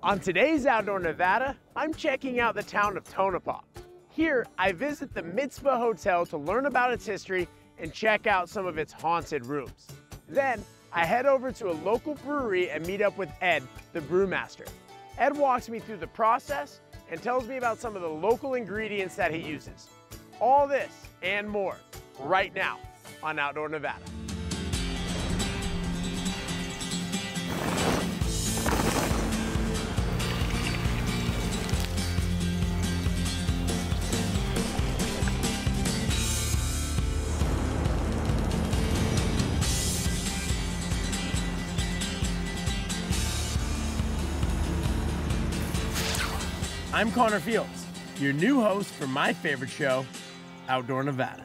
On today's Outdoor Nevada, I'm checking out the town of Tonopah. Here, I visit the Mizpah Hotel to learn about its history and check out some of its haunted rooms. Then, I head over to a local brewery and meet up with Ed, the brewmaster. Ed walks me through the process and tells me about some of the local ingredients that he uses. All this and more right now on Outdoor Nevada. I'm Connor Fields, your new host for my favorite show, Outdoor Nevada.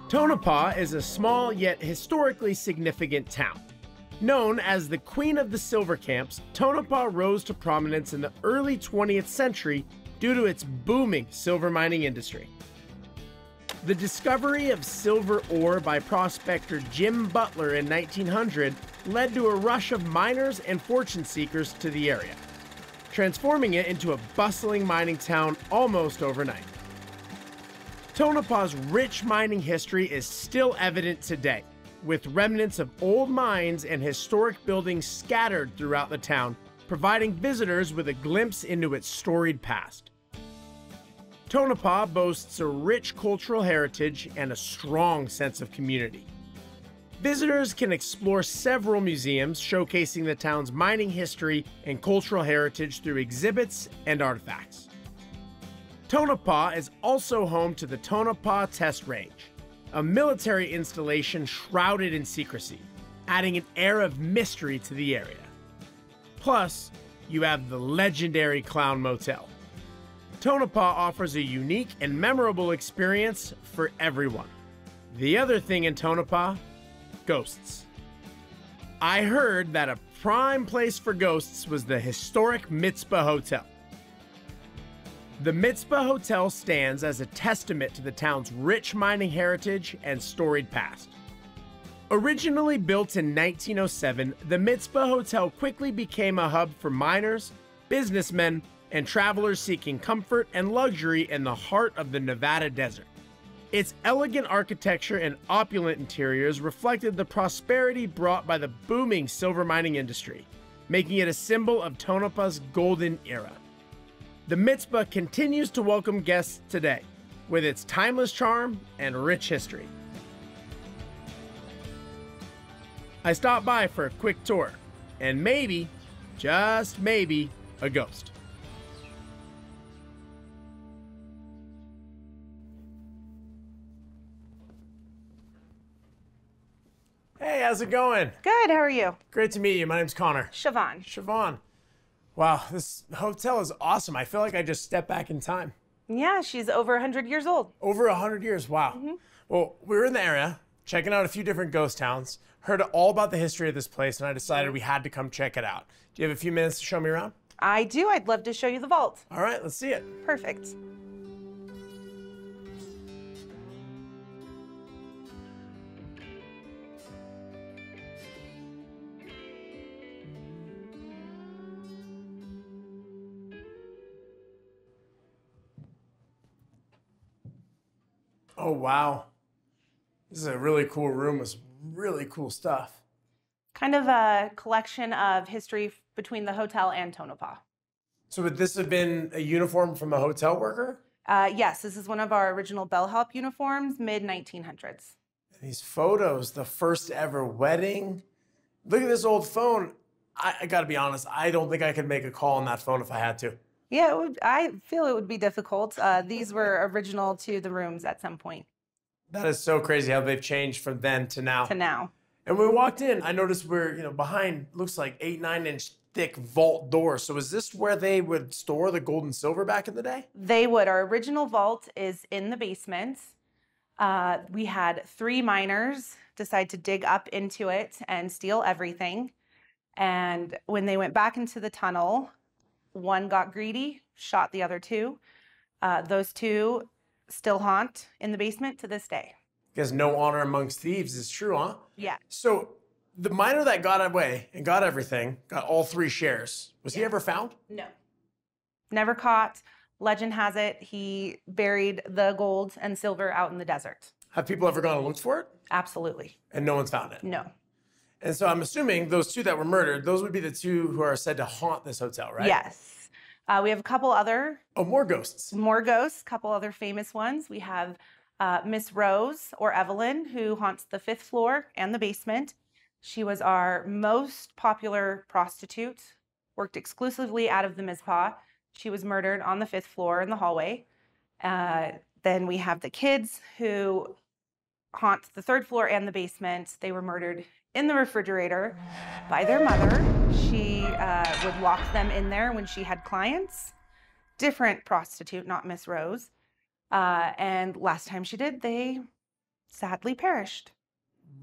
Tonopah is a small yet historically significant town. Known as the Queen of the Silver Camps, Tonopah rose to prominence in the early 20th century due to its booming silver mining industry. The discovery of silver ore by prospector Jim Butler in 1900 led to a rush of miners and fortune seekers to the area, transforming it into a bustling mining town almost overnight. Tonopah's rich mining history is still evident today, with remnants of old mines and historic buildings scattered throughout the town, providing visitors with a glimpse into its storied past. Tonopah boasts a rich cultural heritage and a strong sense of community. Visitors can explore several museums showcasing the town's mining history and cultural heritage through exhibits and artifacts. Tonopah is also home to the Tonopah Test Range, a military installation shrouded in secrecy, adding an air of mystery to the area. Plus, you have the legendary Clown Motel. Tonopah offers a unique and memorable experience for everyone. The other thing in Tonopah, ghosts. I heard that a prime place for ghosts was the historic Mizpah Hotel. The Mizpah Hotel stands as a testament to the town's rich mining heritage and storied past. Originally built in 1907, the Mizpah Hotel quickly became a hub for miners, businessmen, and travelers seeking comfort and luxury in the heart of the Nevada desert. Its elegant architecture and opulent interiors reflected the prosperity brought by the booming silver mining industry, making it a symbol of Tonopah's golden era. The Mizpah continues to welcome guests today, with its timeless charm and rich history. I stopped by for a quick tour, and maybe, just maybe, a ghost. Hey, how's it going? Good, how are you? Great to meet you. My name's Connor. Siobhan. Siobhan. Wow, this hotel is awesome. I feel like I just stepped back in time. Yeah, she's over 100 years old. Over 100 years, wow. Well, we were in the area, checking out a few different ghost towns, heard all about the history of this place, and I decided we had to come check it out. Do you have a few minutes to show me around? I do. I'd love to show you the vault. All right, let's see it. Perfect. Oh, wow. This is a really cool room with some really cool stuff. Kind of a collection of history between the hotel and Tonopah. So would this have been a uniform from a hotel worker? Yes, this is one of our original bellhop uniforms, mid-1900s. These photos, the first ever wedding. Look at this old phone. I gotta be honest, I don't think I could make a call on that phone if I had to. Yeah, I feel it would be difficult. These were original to the rooms at some point. That is so crazy how they've changed from then to now. To now. And when we walked in, I noticed we're, behind looks like 8-9 inch thick vault doors. So is this where they would store the gold and silver back in the day? They would. Our original vault is in the basement. We had 3 miners decide to dig up into it and steal everything. And when they went back into the tunnel, one got greedy, shot the other two. Those two still haunt in the basement to this day. Because no honor amongst thieves is true, huh? Yeah. So the miner that got away and got everything, got all 3 shares. Was he ever found? No. Never caught. Legend has it he buried the gold and silver out in the desert. Have people ever gone and looked for it? Absolutely. And no one's found it? No. And so I'm assuming those 2 that were murdered, those would be the 2 who are said to haunt this hotel, right? Yes. We have a couple other. Oh, more ghosts. More ghosts, couple other famous ones. We have Miss Rose, or Evelyn, who haunts the 5th floor and the basement. She was our most popular prostitute, worked exclusively out of the Mizpah. She was murdered on the 5th floor in the hallway. Then we have the kids who haunt the 3rd floor and the basement. They were murdered in the refrigerator by their mother. She would lock them in there when she had clients. Different prostitute, not Miss Rose. And last time she did, they sadly perished.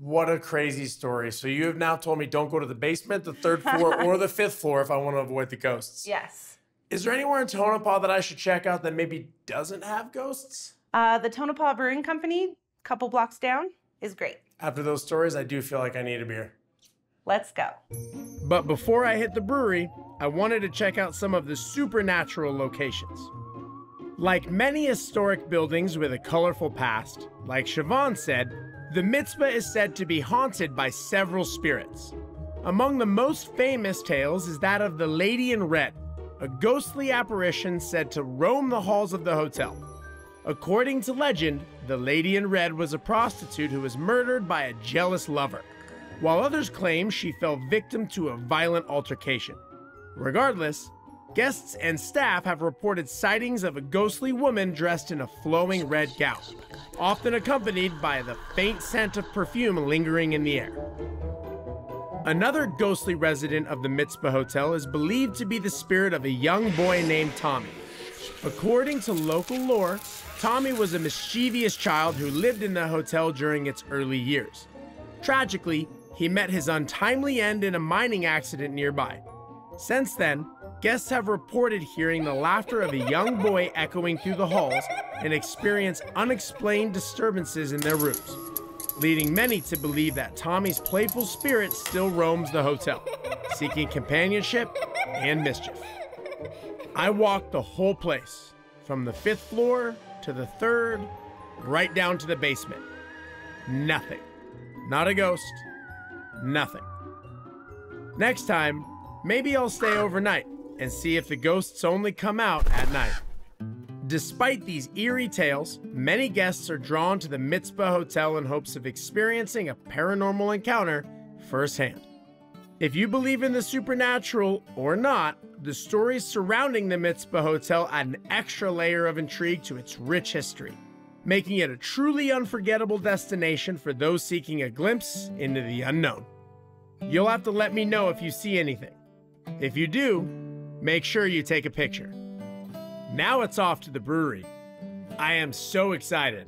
What a crazy story. So you have now told me don't go to the basement, the 3rd floor, or the 5th floor if I want to avoid the ghosts. Yes. Is there anywhere in Tonopah that I should check out that maybe doesn't have ghosts? The Tonopah Brewing Company, a couple blocks down, is great. After those stories, I do feel like I need a beer. Let's go. But before I hit the brewery, I wanted to check out some of the supernatural locations. Like many historic buildings with a colorful past, like Siobhan said, the Mizpah is said to be haunted by several spirits. Among the most famous tales is that of the Lady in Red, a ghostly apparition said to roam the halls of the hotel. According to legend, the Lady in Red was a prostitute who was murdered by a jealous lover, while others claim she fell victim to a violent altercation. Regardless, guests and staff have reported sightings of a ghostly woman dressed in a flowing red gown, often accompanied by the faint scent of perfume lingering in the air. Another ghostly resident of the Mizpah Hotel is believed to be the spirit of a young boy named Tommy. According to local lore, Tommy was a mischievous child who lived in the hotel during its early years. Tragically, he met his untimely end in a mining accident nearby. Since then, guests have reported hearing the laughter of a young boy echoing through the halls and experience unexplained disturbances in their rooms, leading many to believe that Tommy's playful spirit still roams the hotel, seeking companionship and mischief. I walked the whole place, from the 5th floor to the 3rd, right down to the basement. Nothing. Not a ghost. Nothing. Next time, maybe I'll stay overnight and see if the ghosts only come out at night. Despite these eerie tales, many guests are drawn to the Mizpah Hotel in hopes of experiencing a paranormal encounter firsthand. If you believe in the supernatural or not, the stories surrounding the Mizpah Hotel add an extra layer of intrigue to its rich history, making it a truly unforgettable destination for those seeking a glimpse into the unknown. You'll have to let me know if you see anything. If you do, make sure you take a picture. Now it's off to the brewery. I am so excited.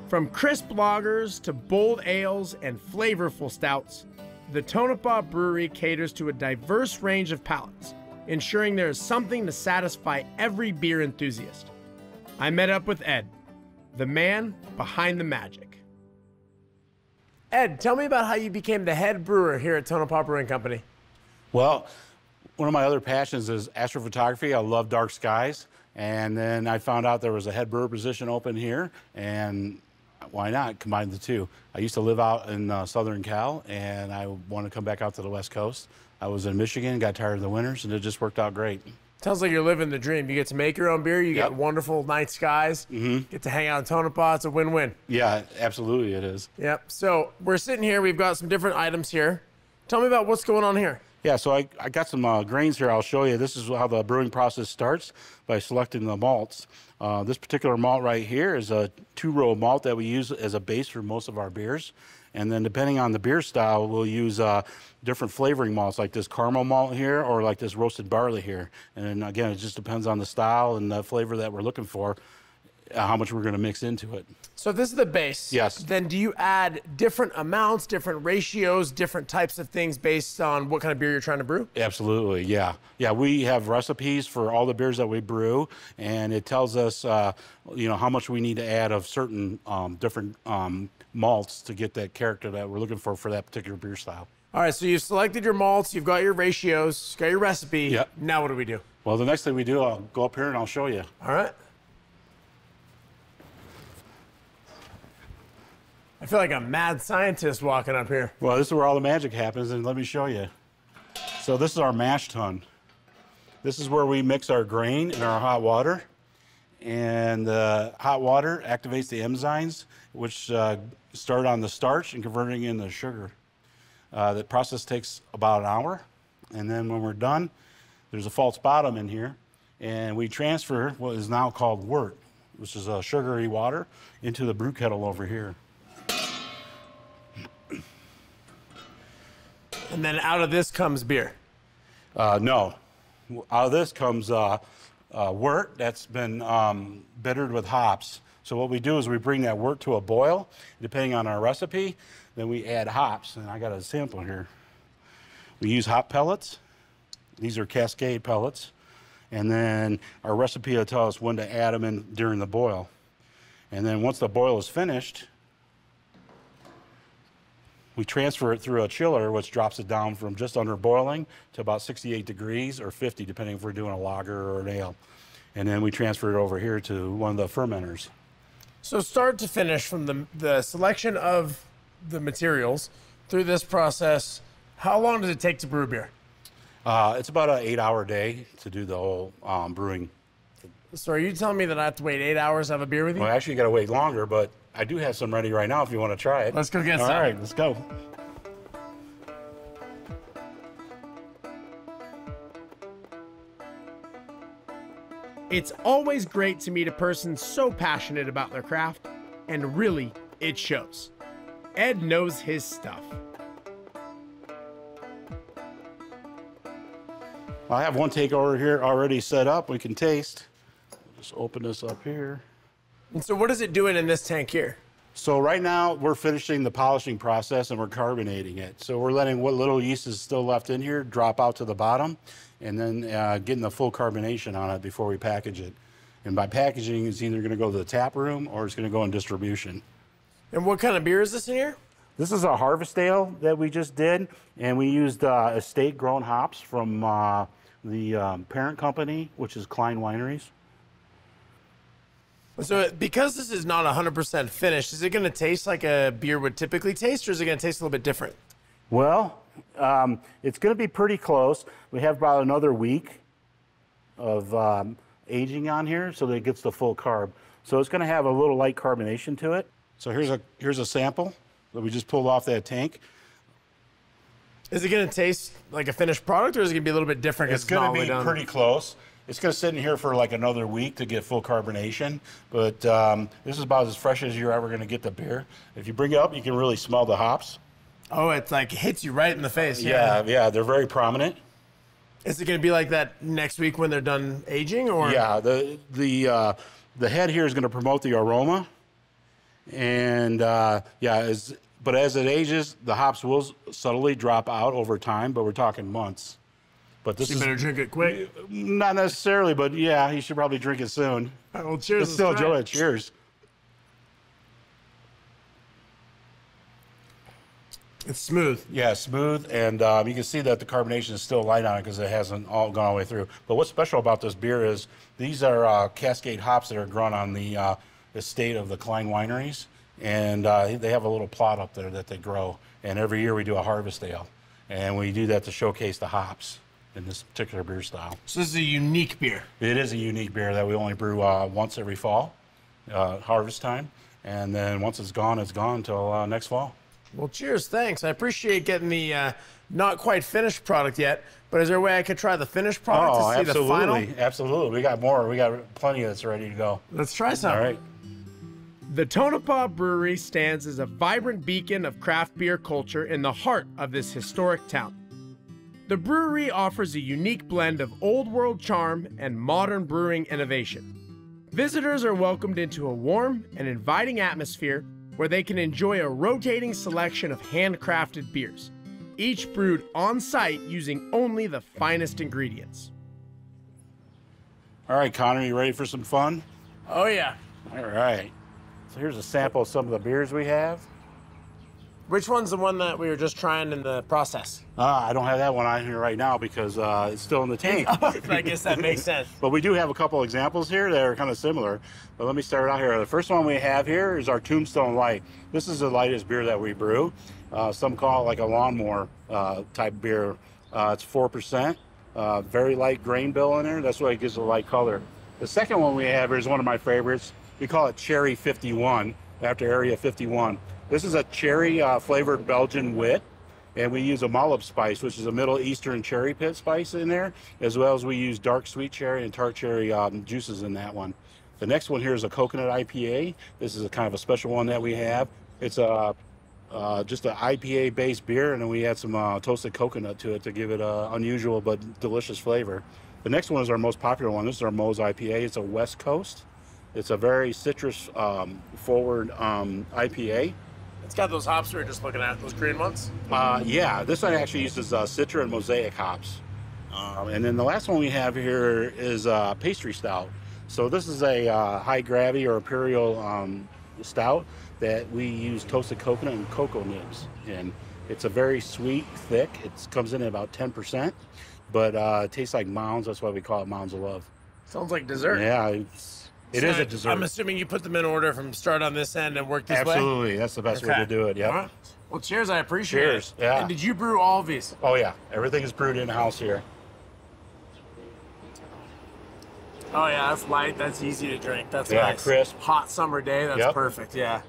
From crisp lagers to bold ales and flavorful stouts, the Tonopah Brewery caters to a diverse range of palates, ensuring there is something to satisfy every beer enthusiast. I met up with Ed, the man behind the magic. Ed, tell me about how you became the head brewer here at Tonopah Brewing Company. Well, one of my other passions is astrophotography. I love dark skies. And then I found out there was a head brewer position open here, and why not combine the two? I used to live out in Southern Cal, and I want to come back out to the West Coast. I was in Michigan, got tired of the winters, and it just worked out great. Sounds like you're living the dream. You get to make your own beer, you get wonderful night skies, get to hang out in Tonopah. It's a win-win. Yeah, absolutely it is. Yep. So we're sitting here. We've got some different items here. Tell me about what's going on here. Yeah, so I got some grains here I'll show you. This is how the brewing process starts, by selecting the malts. This particular malt right here is a 2-row malt that we use as a base for most of our beers. And then depending on the beer style, we'll use different flavoring malts, like this caramel malt here, or like this roasted barley here. And then again, it just depends on the style and the flavor that we're looking for, how much we're going to mix into it. So if this is the base, yes. Then do you add different amounts, different ratios, different types of things based on what kind of beer you're trying to brew? Absolutely, yeah. Yeah, we have recipes for all the beers that we brew, and it tells us, you know, how much we need to add of certain different malts to get that character that we're looking for that particular beer style. All right, so you've selected your malts, you've got your ratios, you've got your recipe. Yep. Now what do we do? Well, the next thing we do, I'll go up here and I'll show you. All right. I feel like a mad scientist walking up here. Well, this is where all the magic happens, and let me show you. So this is our mash tun. This is where we mix our grain in our hot water, and the hot water activates the enzymes, which start on the starch and converting into sugar. The process takes about an hour, and then when we're done, there's a false bottom in here, and we transfer what is now called wort, which is a sugary water, into the brew kettle over here. And then out of this comes beer. No. Out of this comes wort that's been bittered with hops. So what we do is we bring that wort to a boil. Depending on our recipe, then we add hops. And I got a sample here. We use hop pellets. These are Cascade pellets. And then our recipe will tell us when to add them in during the boil. And then once the boil is finished, we transfer it through a chiller, which drops it down from just under boiling to about 68 degrees or 50, depending if we're doing a lager or an ale. And then we transfer it over here to one of the fermenters. So start to finish, from the selection of the materials through this process, how long does it take to brew beer? It's about an 8-hour day to do the whole brewing. So are you telling me that I have to wait 8 hours to have a beer with you? Well, actually, you got to wait longer, but I do have some ready right now if you want to try it. Let's go get some. All right, let's go. It's always great to meet a person so passionate about their craft, and really, it shows. Ed knows his stuff. I have one take over here already set up. We can taste. Just open this up here. And so what is it doing in this tank here? So right now we're finishing the polishing process and we're carbonating it. So we're letting what little yeast is still left in here drop out to the bottom, and then getting the full carbonation on it before we package it. And by packaging, it's either going to go to the tap room or it's going to go in distribution. And what kind of beer is this in here? This is a harvest ale that we just did, and we used estate grown hops from the parent company, which is Klein Wineries. So because this is not 100% finished, is it going to taste like a beer would typically taste, or is it going to taste a little bit different? Well, it's going to be pretty close. We have about another week of aging on here so that it gets the full carb. So it's going to have a little light carbonation to it. So here's a sample that we just pulled off that tank. Is it going to taste like a finished product, or is it going to be a little bit different? It's going to be pretty close. It's going to sit in here for like another week to get full carbonation, but this is about as fresh as you're ever going to get the beer. If you bring it up, you can really smell the hops. Oh, it's like hits you right in the face. Yeah, they're very prominent. Is it going to be like that next week when they're done aging, or? Yeah, the head here is going to promote the aroma, and but as it ages, the hops will subtly drop out over time, but we're talking months. But this you better drink it quick. Not necessarily, but yeah, you should probably drink it soon. All right, well, cheers. Let's still enjoy it. Cheers. It's smooth. Yeah, smooth, and you can see that the carbonation is still light on it because it hasn't all gone all the way through. But what's special about this beer is these are Cascade hops that are grown on the estate of the Klein Wineries, and they have a little plot up there that they grow. And every year we do a harvest ale, and we do that to showcase the hops in this particular beer style. So this is a unique beer. It is a unique beer that we only brew once every fall, harvest time, and then once it's gone until next fall. Well, cheers, thanks. I appreciate getting the not quite finished product yet, but is there a way I could try the finished product to see the final? Absolutely. We got more. We got plenty that's ready to go. Let's try some. All right. The Tonopah Brewery stands as a vibrant beacon of craft beer culture in the heart of this historic town. The brewery offers a unique blend of old world charm and modern brewing innovation. Visitors are welcomed into a warm and inviting atmosphere where they can enjoy a rotating selection of handcrafted beers, each brewed on site using only the finest ingredients. All right, Connor, you ready for some fun? Oh yeah. All right. So here's a sample of some of the beers we have. Which one's the one that we were just trying in the process? I don't have that one on here right now because it's still in the tank. I guess that makes sense. But we do have a couple examples here that are kind of similar. But let me start out here. The first one we have here is our Tombstone Light. This is the lightest beer that we brew. Some call it like a lawnmower type beer. It's 4%. Very light grain bill in there. That's why it gives a light color. The second one we have here is one of my favorites. We call it Cherry 51 after Area 51. This is a cherry flavored Belgian wit, and we use a malib spice, which is a Middle Eastern cherry pit spice in there, as well as we use dark sweet cherry and tart cherry juices in that one. The next one here is a coconut IPA. This is a kind of a special one that we have. It's just an IPA based beer, and then we add some toasted coconut to it to give it an unusual but delicious flavor. The next one is our most popular one. This is our Moe's IPA. It's a West Coast. It's a very citrus forward IPA. It's got those hops we were just looking at, those green ones. Yeah, this one actually uses Citra and Mosaic hops. And then the last one we have here is pastry stout. So this is a high gravity or imperial stout that we use toasted coconut and cocoa nibs in. It's a very sweet, thick. It comes in at about 10%, but it tastes like Mounds. That's why we call it Mounds of Love. Sounds like dessert. Yeah, it is a dessert. I'm assuming you put them in order from start on this end and work this way? Absolutely. That's the best way to do it, yeah. Right. Well, cheers. I appreciate it. Cheers, yeah. And did you brew all of these? Oh, yeah. Everything is brewed in-house here. Oh, yeah. That's light. That's easy to drink. That's Yeah, nice. crisp. Hot summer day. That's perfect, yeah.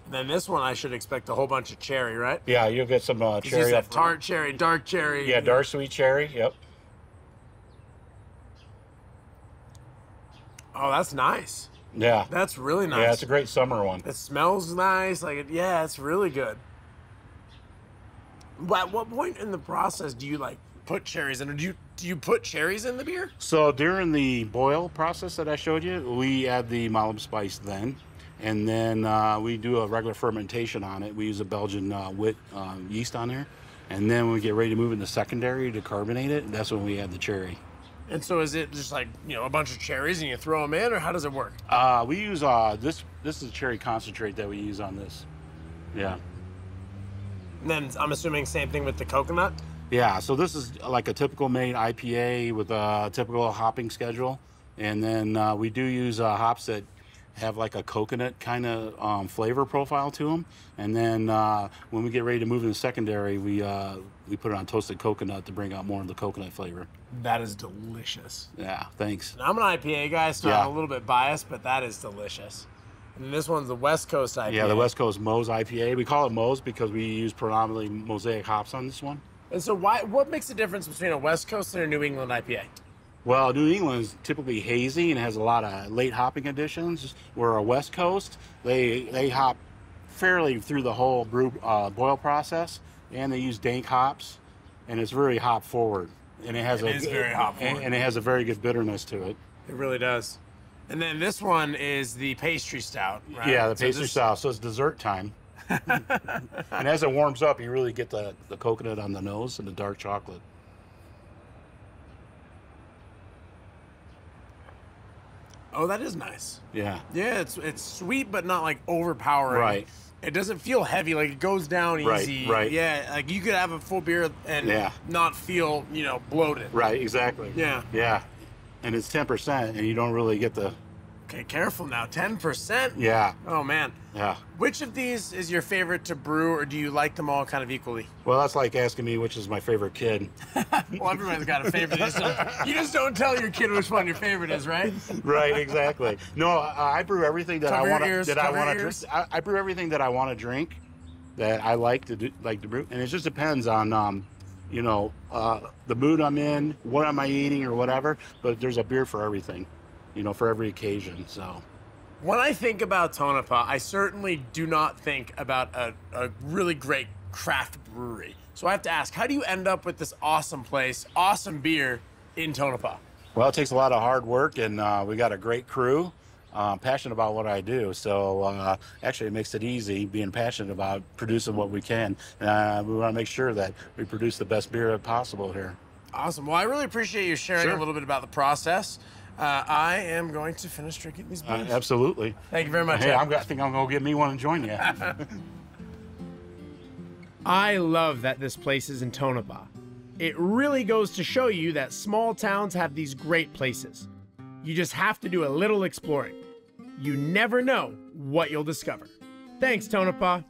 And then this one, I should expect a whole bunch of cherry, right? Yeah, you'll get some cherry. You said tart cherry, dark cherry. Yeah, dark sweet cherry, yep. Oh, that's nice. Yeah. That's really nice. Yeah, it's a great summer one. It smells nice. Yeah, it's really good. But at what point in the process do you put cherries in? Or do you put cherries in the beer? So during the boil process that I showed you, we add the malib spice then. And then we do a regular fermentation on it. We use a Belgian wit yeast on there. And then when we get ready to move into secondary to carbonate it, that's when we add the cherry. And so is it just a bunch of cherries and you throw them in, or how does it work? We use this is cherry concentrate that we use on this. Yeah. And then I'm assuming same thing with the coconut? Yeah, so this is like a typical made IPA with a typical hopping schedule. And then we do use hops that have like a coconut kind of flavor profile to them. And then when we get ready to move into secondary, we put it on toasted coconut to bring out more of the coconut flavor. That is delicious. Yeah, thanks. Now, I'm an IPA guy, so I'm a little bit biased, but that is delicious. And this one's the West Coast IPA. Yeah, the West Coast Moe's IPA. We call it Moe's because we use predominantly Mosaic hops on this one. And so what makes the difference between a West Coast and a New England IPA? Well, New England is typically hazy and has a lot of late hopping additions, where a West Coast, they hop fairly through the whole boil process, and they use dank hops, and it's very hop forward. And it is very hop forward. And it has a very good bitterness to it. It really does. And then this one is the pastry stout, right? Yeah, the pastry stout. So it's dessert time. And as it warms up, you really get the coconut on the nose and the dark chocolate. Oh, that is nice. Yeah. Yeah, it's sweet, but not overpowering. Right. It doesn't feel heavy. It goes down easy. Right. Yeah, you could have a full beer and not feel, bloated. Right, exactly. Yeah. Yeah. And it's 10%, and you don't really get the... Okay, careful now. 10%? Yeah. Oh, man. Yeah. Which of these is your favorite to brew, or do you like them all kind of equally? Well, that's like asking me which is my favorite kid. Well, everyone's got a favorite. You just don't tell your kid which one your favorite is, right? Right, exactly. No, I brew everything that I want to drink. I brew everything that I want to drink, that I like to brew, and it just depends on the mood I'm in, what am I eating or whatever, but there's a beer for everything, for every occasion, so. When I think about Tonopah, I certainly do not think about a really great craft brewery. So I have to ask, how do you end up with this awesome place, awesome beer in Tonopah? Well, it takes a lot of hard work, and we got a great crew. Passionate about what I do, so actually it makes it easy being passionate about producing what we can. We want to make sure that we produce the best beer possible here. Awesome. Well, I really appreciate you sharing a little bit about the process. I am going to finish drinking these beers. Absolutely. Thank you very much. Hey, I think I'm going to get me one and join you. I love that this place is in Tonopah. It really goes to show you that small towns have these great places. You just have to do a little exploring. You never know what you'll discover. Thanks, Tonopah.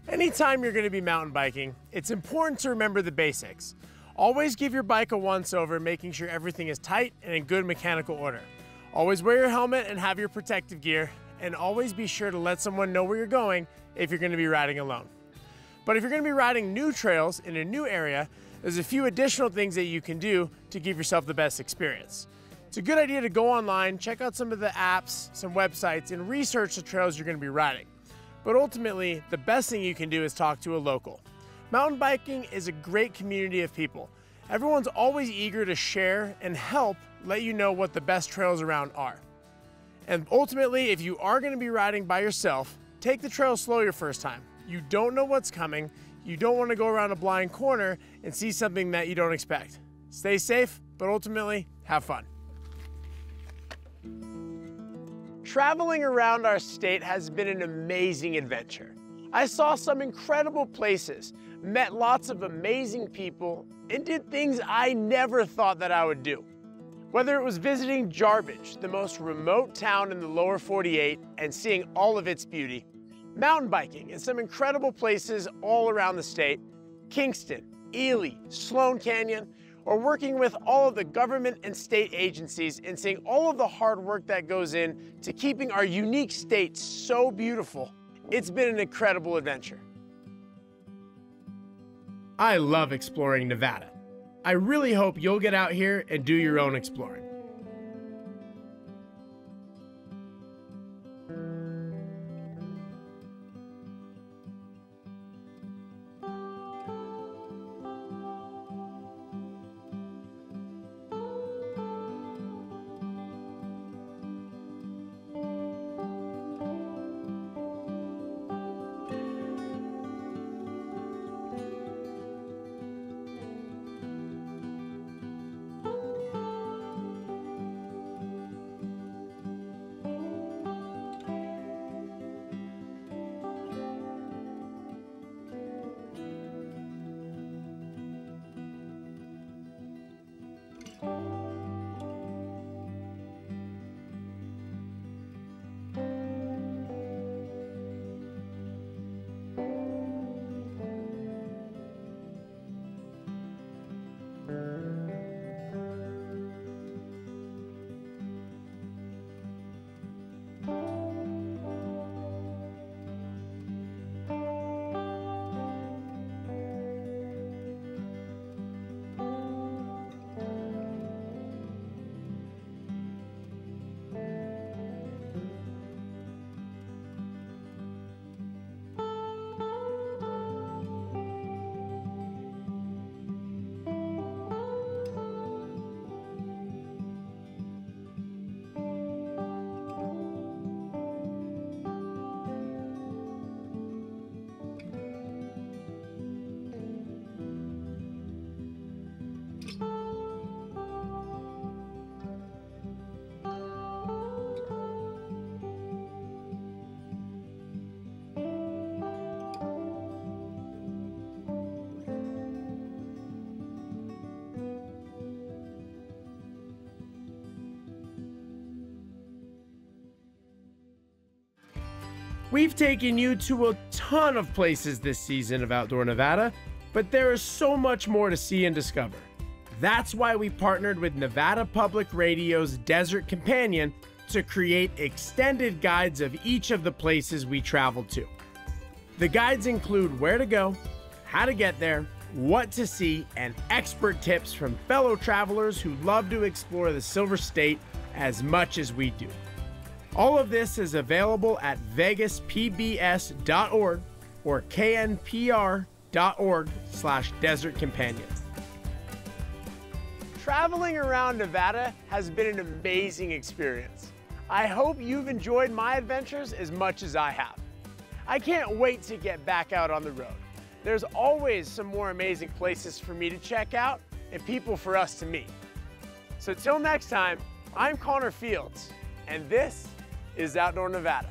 Anytime you're going to be mountain biking, it's important to remember the basics. Always give your bike a once-over, making sure everything is tight and in good mechanical order. Always wear your helmet and have your protective gear, and always be sure to let someone know where you're going if you're going to be riding alone. But if you're going to be riding new trails in a new area, there's a few additional things that you can do to give yourself the best experience. It's a good idea to go online, check out some of the apps, some websites, and research the trails you're going to be riding. But ultimately, the best thing you can do is talk to a local. Mountain biking is a great community of people. Everyone's always eager to share and help let you know what the best trails around are. And ultimately, if you are going to be riding by yourself, take the trail slow your first time. You don't know what's coming. You don't want to go around a blind corner and see something that you don't expect. Stay safe, but ultimately, have fun. Traveling around our state has been an amazing adventure. I saw some incredible places, met lots of amazing people, and did things I never thought that I would do. Whether it was visiting Jarbidge, the most remote town in the lower 48, and seeing all of its beauty, mountain biking in some incredible places all around the state, Kingston, Ely, Sloan Canyon, or working with all of the government and state agencies and seeing all of the hard work that goes in to keeping our unique state so beautiful, it's been an incredible adventure. I love exploring Nevada. I really hope you'll get out here and do your own exploring. We've taken you to a ton of places this season of Outdoor Nevada, but there is so much more to see and discover. That's why we partnered with Nevada Public Radio's Desert Companion to create extended guides of each of the places we traveled to. The guides include where to go, how to get there, what to see, and expert tips from fellow travelers who love to explore the Silver State as much as we do. All of this is available at vegaspbs.org or knpr.org/Desert Companion. Traveling around Nevada has been an amazing experience. I hope you've enjoyed my adventures as much as I have. I can't wait to get back out on the road. There's always some more amazing places for me to check out and people for us to meet. So till next time, I'm Connor Fields, and this is Outdoor Nevada.